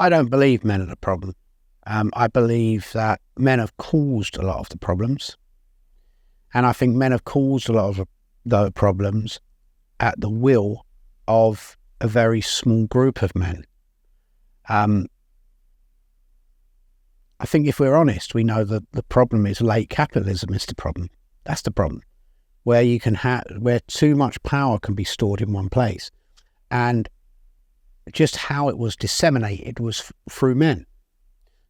I don't believe men are the problem. I believe that men have caused a lot of the problems. And I think men have caused a lot of the problems at the will of a very small group of men. I think if we're honest, we know that the problem is late capitalism is the problem. That's the problem. Where you can where too much power can be stored in one place. And just how it was disseminated was through men.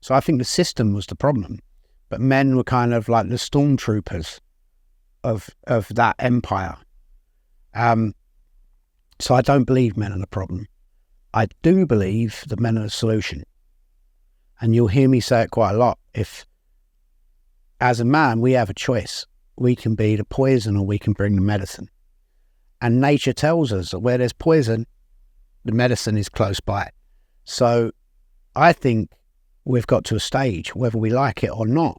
So I think the system was the problem, but men were kind of like the stormtroopers of that empire. So I don't believe men are the problem. I do believe that men are the solution. And you'll hear me say it quite a lot. If, as a man, we have a choice. We can be the poison or we can bring the medicine. And nature tells us that where there's poison, the medicine is close by. So I think we've got to a stage, whether we like it or not,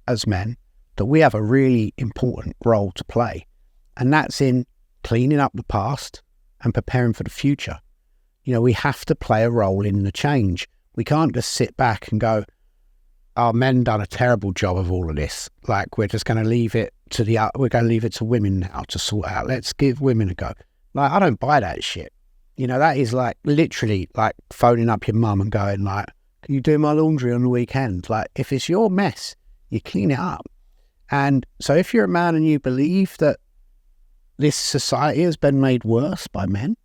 as men, that we have a really important role to play. And that's in cleaning up the past and preparing for the future. You know, we have to play a role in the change. We can't just sit back and go, "Oh, men done a terrible job of all of this. Like, we're just going to leave it to women now to sort out. Let's give women a go." Like, I don't buy that shit. You know, that is like literally like phoning up your mum and going like, "Can you do my laundry on the weekend?" Like, if it's your mess, you clean it up. And so if you're a man and you believe that this society has been made worse by men,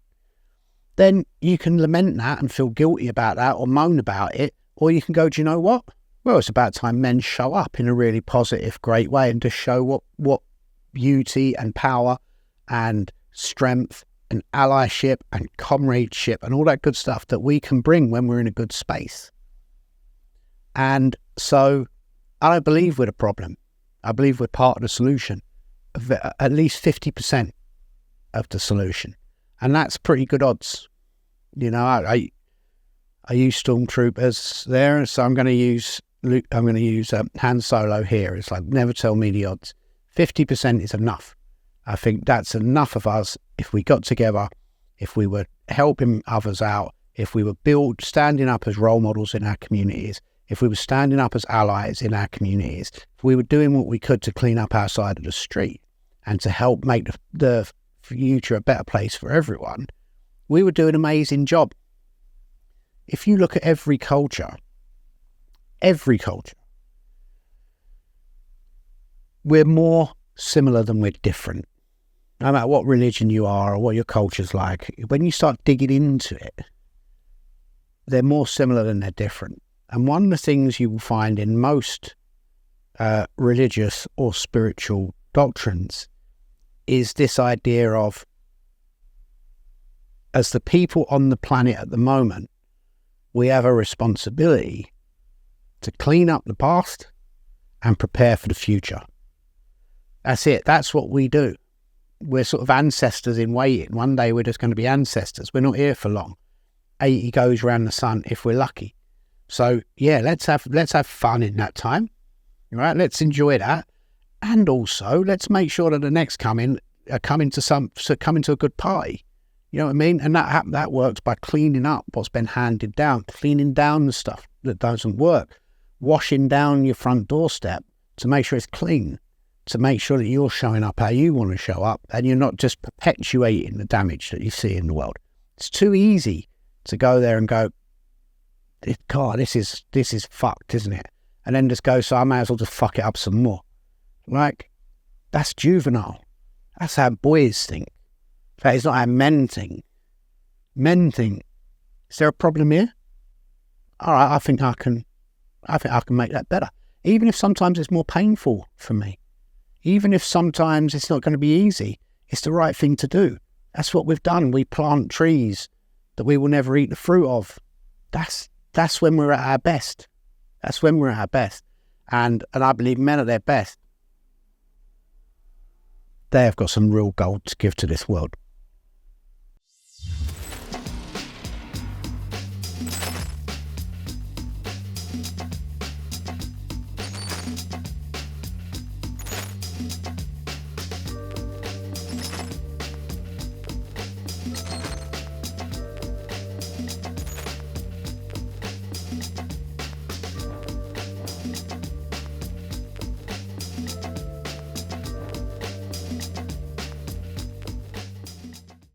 then you can lament that and feel guilty about that or moan about it. Or you can go, "Do you know what? Well, it's about time men show up in a really positive, great way and just show what beauty and power and strength and allyship and comradeship and all that good stuff that we can bring when we're in a good space." And so I don't believe we're the problem. I believe we're part of the solution, at least 50% of the solution. And that's pretty good odds. You know, I use stormtroopers there, so I'm going to use Han Solo here. It's like, never tell me the odds. 50% is enough. I think that's enough of us if we got together, if we were helping others out, if we were standing up as role models in our communities, if we were standing up as allies in our communities, if we were doing what we could to clean up our side of the street and to help make the future a better place for everyone, we would do an amazing job. If you look at every culture, we're more similar than we're different. No matter what religion you are or what your culture's like, when you start digging into it, they're more similar than they're different. And one of the things you will find in most religious or spiritual doctrines is this idea of, as the people on the planet at the moment, we have a responsibility to clean up the past and prepare for the future. That's it. That's what we do. We're sort of ancestors in waiting. One day we're just going to be ancestors. We're not here for long. 80 goes around the sun if we're lucky. So yeah, let's have fun in that time. Right? Let's enjoy that. And also let's make sure that the next coming to a good party. You know what I mean? And that works by cleaning up what's been handed down, cleaning down the stuff that doesn't work, washing down your front doorstep to make sure it's clean, to make sure that you're showing up how you want to show up and you're not just perpetuating the damage that you see in the world. It's too easy to go there and go, "God, this is fucked, isn't it?" And then just go, "So I may as well just fuck it up some more." Like, that's juvenile. That's how boys think. That is not how men think. Men think, "Is there a problem here? All right, I think I can make that better." Even if sometimes it's more painful for me. Even if sometimes it's not going to be easy. It's the right thing to do. That's what we've done. We plant trees that we will never eat the fruit of. That's when we're at our best. That's when we're at our best. And I believe men at their best, they have got some real gold to give to this world.